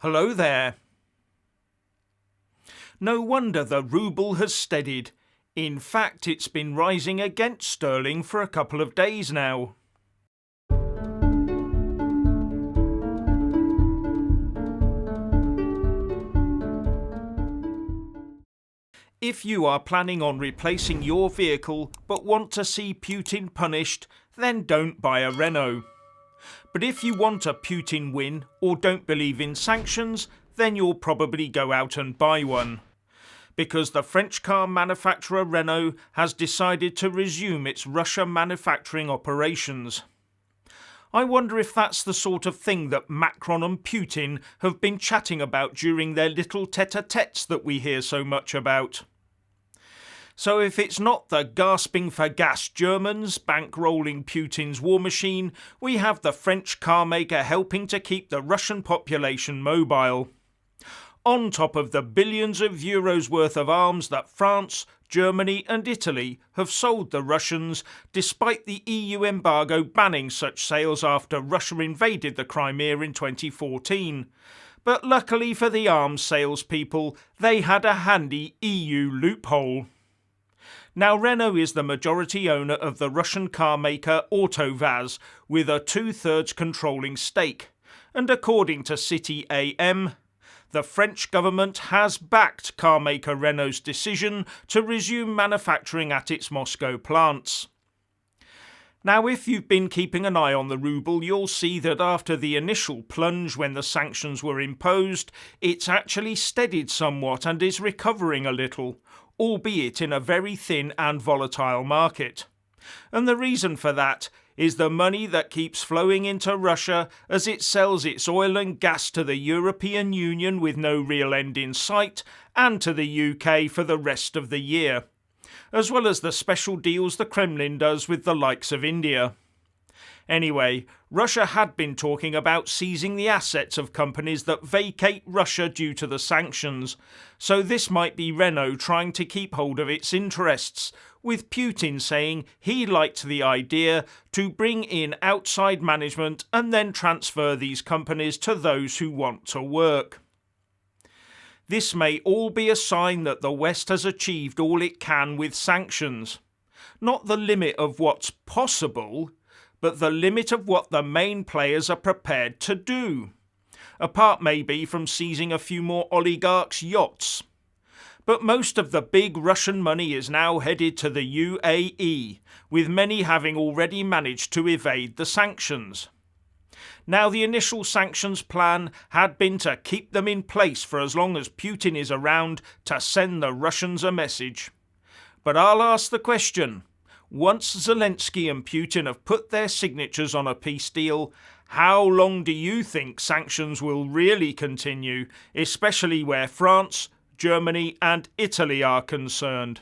Hello there. No wonder the Rouble has steadied. In fact, it's been rising against sterling for a couple of days now. If you are planning on replacing your vehicle but want to see Putin punished, then don't buy a Renault. But if you want a Putin win or don't believe in sanctions, then you'll probably go out and buy one. Because the French car manufacturer Renault has decided to resume its Russia manufacturing operations. I wonder if that's the sort of thing that Macron and Putin have been chatting about during their little tete-a-tetes that we hear so much about. So if it's not the gasping for gas Germans bankrolling Putin's war machine, we have the French car maker helping to keep the Russian population mobile. On top of the billions of euros worth of arms that France, Germany and Italy have sold the Russians, despite the EU embargo banning such sales after Russia invaded the Crimea in 2014. But luckily for the arms salespeople, they had a handy EU loophole. Now Renault is the majority owner of the Russian car maker AutoVAZ, with a 2/3 controlling stake. And according to City AM, the French government has backed car maker Renault's decision to resume manufacturing at its Moscow plants. Now, if you've been keeping an eye on the Rouble, you'll see that after the initial plunge when the sanctions were imposed, it's actually steadied somewhat and is recovering a little, albeit in a very thin and volatile market. And the reason for that is the money that keeps flowing into Russia as it sells its oil and gas to the European Union with no real end in sight, and to the UK for the rest of the year, as well as the special deals the Kremlin does with the likes of India. Anyway, Russia had been talking about seizing the assets of companies that vacate Russia due to the sanctions, so this might be Renault trying to keep hold of its interests, with Putin saying he liked the idea to bring in outside management and then transfer these companies to those who want to work. This may all be a sign that the West has achieved all it can with sanctions. Not the limit of what's possible, but the limit of what the main players are prepared to do. Apart maybe from seizing a few more oligarchs' yachts. But most of the big Russian money is now headed to the UAE, with many having already managed to evade the sanctions. Now, the initial sanctions plan had been to keep them in place for as long as Putin is around to send the Russians a message. But I'll ask the question, once Zelensky and Putin have put their signatures on a peace deal, how long do you think sanctions will really continue, especially where France, Germany and Italy are concerned?